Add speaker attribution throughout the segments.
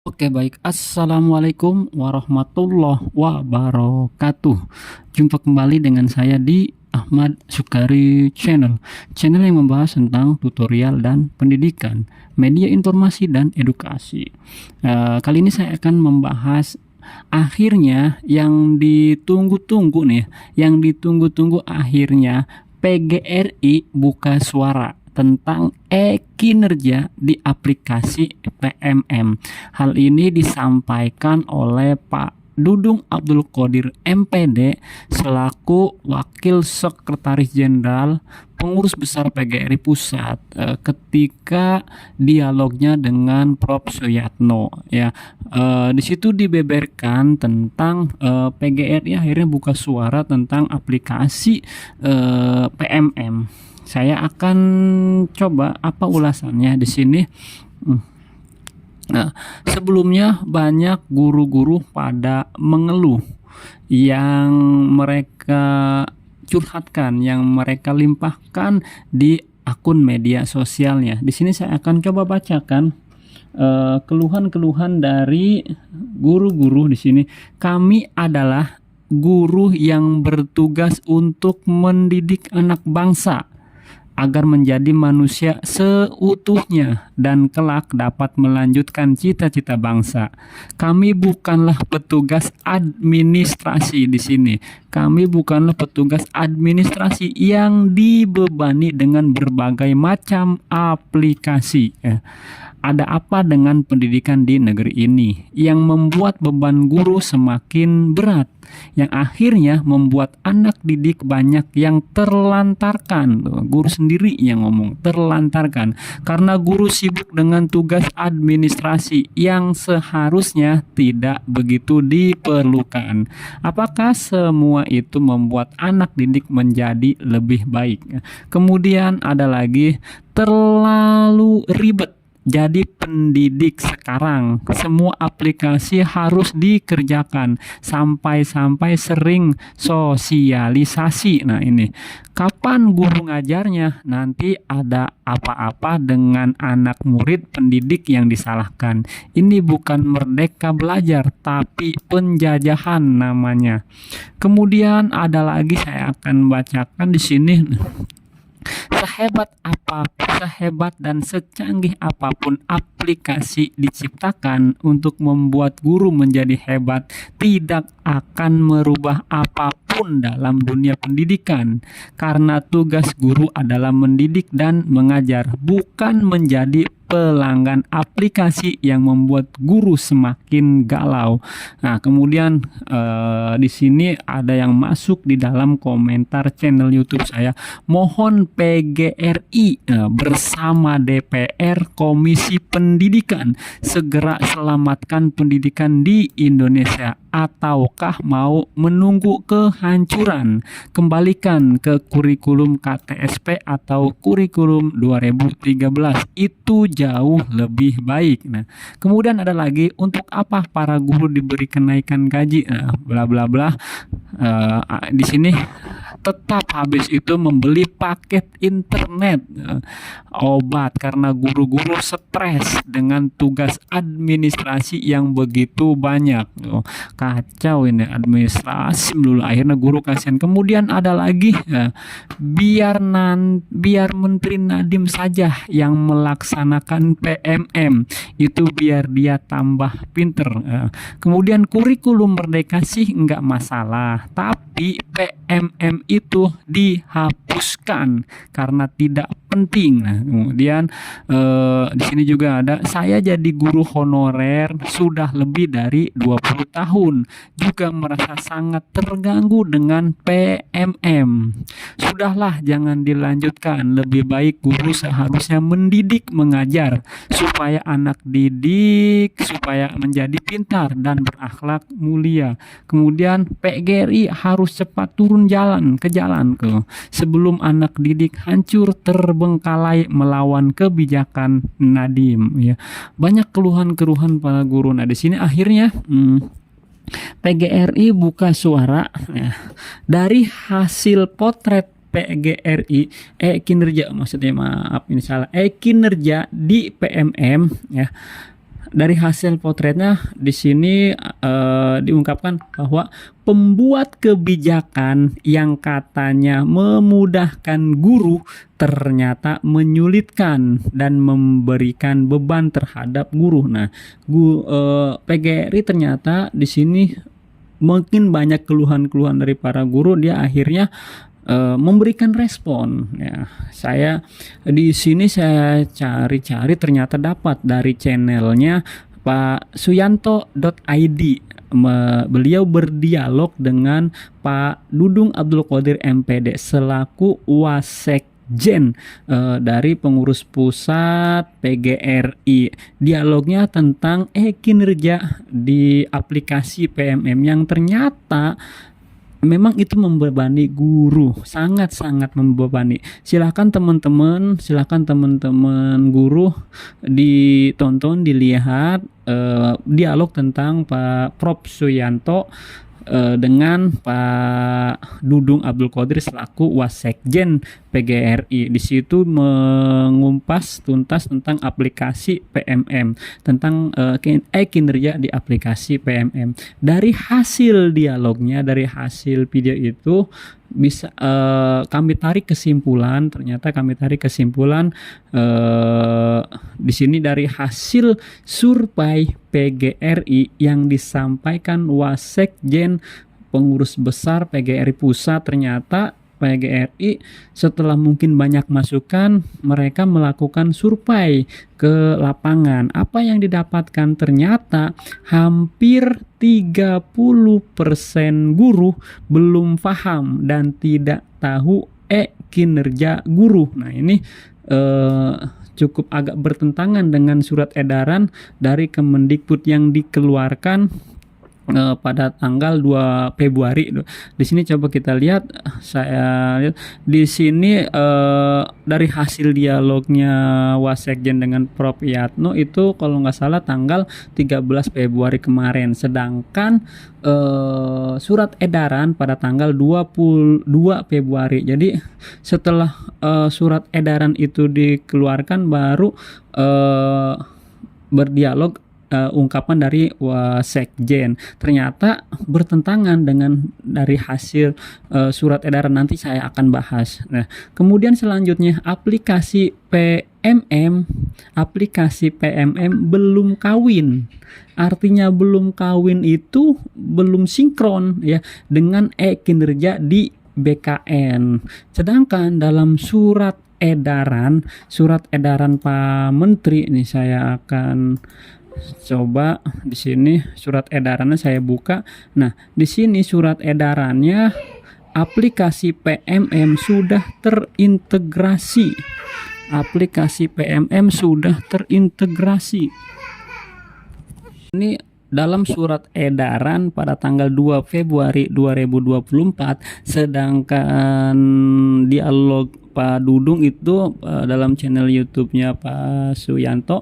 Speaker 1: Oke baik, Assalamualaikum warahmatullahi wabarakatuh. Jumpa kembali dengan saya di Ahmad Sukari Channel. Channel yang membahas tentang tutorial dan pendidikan, media informasi dan edukasi. Kali ini saya akan membahas akhirnya yang ditunggu-tunggu nih, yang ditunggu-tunggu akhirnya PGRI buka suara tentang kinerja di aplikasi PMM. Hal ini disampaikan oleh Pak Dudung Abdul Qodir MPD selaku Wakil Sekretaris Jenderal Pengurus Besar PGRI Pusat ketika dialognya dengan Prof Suyatno ya. Di situ dibeberkan tentang PGRI akhirnya buka suara tentang aplikasi PMM. Saya akan coba apa ulasannya di sini. Nah, sebelumnya banyak guru-guru pada mengeluh yang mereka curhatkan, yang mereka limpahkan di akun media sosialnya. Di sini saya akan coba bacakan keluhan-keluhan dari guru-guru di sini. Kami adalah guru yang bertugas untuk mendidik anak bangsa agar menjadi manusia seutuhnya dan kelak dapat melanjutkan cita-cita bangsa. Kami bukanlah petugas administrasi di sini. Kami bukanlah petugas administrasi yang dibebani dengan berbagai macam aplikasi. Ada apa dengan pendidikan di negeri ini yang membuat beban guru semakin berat, yang akhirnya membuat anak didik banyak yang terlantarkan. Guru sendiri yang ngomong terlantarkan karena guru sibuk dengan tugas administrasi yang seharusnya tidak begitu diperlukan. Apakah semua itu membuat anak didik menjadi lebih baik? Kemudian ada lagi terlalu ribet. Jadi pendidik sekarang semua aplikasi harus dikerjakan sampai sering sosialisasi. Nah ini kapan guru ngajarnya? Nanti ada apa-apa dengan anak murid pendidik yang disalahkan. Ini bukan merdeka belajar tapi penjajahan namanya. Kemudian ada lagi saya akan bacakan di sini. Sehebat dan secanggih apapun aplikasi diciptakan untuk membuat guru menjadi hebat, tidak akan merubah apapun dalam dunia pendidikan. Karena tugas guru adalah mendidik dan mengajar, bukan menjadi pelanggan aplikasi yang membuat guru semakin galau. Nah, kemudian di sini ada yang masuk di dalam komentar channel YouTube saya. Mohon PGRI bersama DPR Komisi Pendidikan segera selamatkan pendidikan di Indonesia, ataukah mau menunggu kehancuran? Kembalikan ke kurikulum KTSP atau kurikulum 2013. Itu jauh lebih baik. Nah, kemudian ada lagi, untuk apa para guru diberi kenaikan gaji? Bla bla bla. Di sini tetap habis itu membeli paket internet, obat karena guru-guru stres dengan tugas administrasi yang begitu banyak. Kacau ini administrasi dulu, akhirnya guru kasihan. Kemudian ada lagi biar Menteri Nadiem saja yang melaksanakan PMM, itu biar dia tambah pinter. Kemudian kurikulum merdeka sih nggak masalah, tapi PMM itu dihapuskan karena tidak penting. Nah, kemudian di sini juga ada, saya jadi guru honorer sudah lebih dari 20 tahun, juga merasa sangat terganggu dengan PMM. Sudahlah, jangan dilanjutkan. Lebih baik guru seharusnya mendidik, mengajar supaya anak didik supaya menjadi pintar dan berakhlak mulia. Kemudian PGRI harus cepat turun ke jalan sebelum anak didik hancur terbengkalai melawan kebijakan Nadiem ya. Banyak keluhan-keluhan para guru. Nah, di sini akhirnya PGRI buka suara ya. Dari hasil potret PGRI kinerja, maksudnya maaf ini salah, kinerja di PMM ya. dari hasil potretnya di sini diungkapkan bahwa pembuat kebijakan yang katanya memudahkan guru ternyata menyulitkan dan memberikan beban terhadap guru. Nah, PGRI ternyata di sini mungkin banyak keluhan-keluhan dari para guru, dia akhirnya memberikan respon. Ya, saya di sini saya cari-cari ternyata dapat dari channelnya Pak Suyanto.id. Beliau berdialog dengan Pak Dudung Abdul Qadir MPD selaku Wasekjen dari pengurus pusat PGRI. Dialognya tentang kinerja di aplikasi PMM yang ternyata memang itu membebani guru, sangat-sangat membebani. Silakan teman-teman guru ditonton, dilihat dialog tentang Pak Prof Suyanto dengan Pak Dudung Abdul Qadir selaku Wasekjen PGRI. Di situ mengumpas tuntas tentang aplikasi PMM, tentang kinerja di aplikasi PMM. Dari hasil dialognya, dari hasil video itu bisa kami tarik kesimpulan. Ternyata kami tarik kesimpulan di sini dari hasil survei PGRI yang disampaikan Wasekjen pengurus besar PGRI Pusat. Ternyata PGRI setelah mungkin banyak masukan, mereka melakukan survei ke lapangan. Apa yang didapatkan? Ternyata hampir 30% guru belum paham dan tidak tahu kinerja guru. Nah, ini cukup agak bertentangan dengan surat edaran dari Kemendikbud yang dikeluarkan pada tanggal 2 Februari. Di sini coba kita lihat, saya lihat di sini dari hasil dialognya Wasekjen dengan Prof Yatno itu kalau nggak salah tanggal 13 Februari kemarin. Sedangkan surat edaran pada tanggal 22 Februari. Jadi setelah surat edaran itu dikeluarkan baru berdialog ungkapan dari Wasekjen. Ternyata bertentangan dengan dari hasil surat edaran, nanti saya akan bahas. Nah, kemudian selanjutnya aplikasi PMM belum kawin. Artinya belum kawin itu belum sinkron ya dengan kinerja di BKN. Sedangkan dalam surat edaran Pak Menteri, ini saya akan coba di sini surat edarannya saya buka. Nah, di sini surat edarannya aplikasi PMM sudah terintegrasi. Aplikasi PMM sudah terintegrasi. Ini dalam surat edaran pada tanggal 2 Februari 2024, sedangkan dialog Pak Dudung itu dalam channel YouTube-nya Pak Suyanto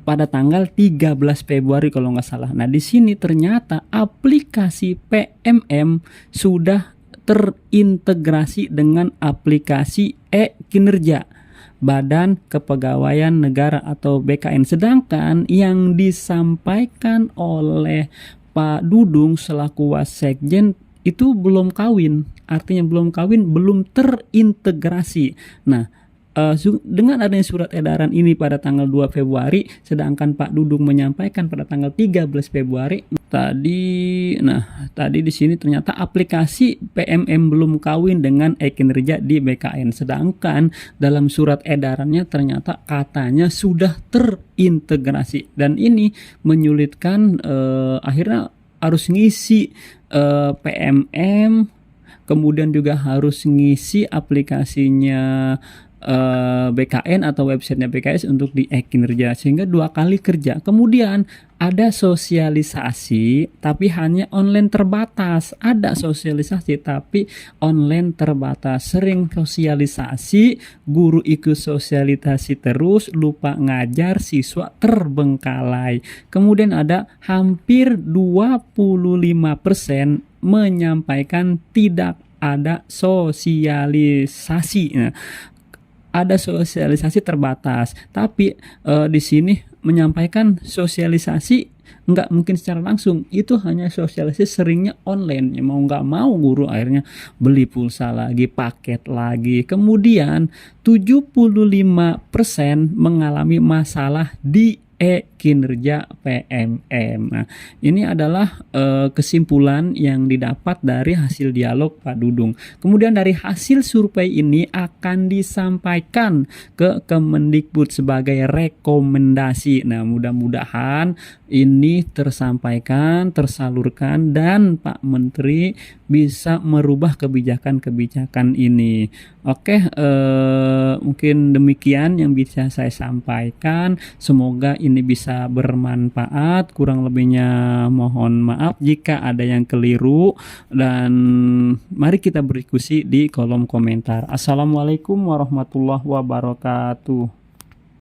Speaker 1: pada tanggal 13 Februari kalau nggak salah. Nah, di sini ternyata aplikasi PMM sudah terintegrasi dengan aplikasi kinerja Badan Kepegawaian Negara atau BKN. Sedangkan yang disampaikan oleh Pak Dudung selaku Wasekjen itu belum kawin. Artinya belum kawin, belum terintegrasi. Nah, dengan adanya surat edaran ini pada tanggal 2 Februari, sedangkan Pak Dudung menyampaikan pada tanggal 13 Februari tadi. Nah, tadi di sini ternyata aplikasi PMM belum kawin dengan kinerja di BKN. Sedangkan dalam surat edarannya ternyata katanya sudah terintegrasi, dan ini menyulitkan akhirnya harus ngisi PMM, kemudian juga harus ngisi aplikasinya BKN atau websitenya BKS untuk di kinerja, sehingga 2 kali kerja. Kemudian ada sosialisasi tapi hanya online terbatas. Ada sosialisasi tapi online terbatas. Sering sosialisasi, guru ikut sosialisasi terus, lupa ngajar, siswa terbengkalai. Kemudian ada hampir 25% menyampaikan tidak ada sosialisasi. Nah, ada sosialisasi terbatas, tapi di sini menyampaikan sosialisasi nggak mungkin secara langsung, itu hanya sosialisasi seringnya online. Ya mau nggak mau guru akhirnya beli pulsa lagi, paket lagi. Kemudian 75% mengalami masalah di kinerja PMM. Nah, ini adalah kesimpulan yang didapat dari hasil dialog Pak Dudung. Kemudian dari hasil survei ini akan disampaikan ke Kemendikbud sebagai rekomendasi. Nah, mudah-mudahan ini tersampaikan, tersalurkan, dan Pak Menteri bisa merubah kebijakan-kebijakan ini. Oke, mungkin demikian yang bisa saya sampaikan. Semoga ini bisa bermanfaat. Kurang lebihnya mohon maaf jika ada yang keliru, dan mari kita berdiskusi di kolom komentar. Assalamualaikum warahmatullahi wabarakatuh.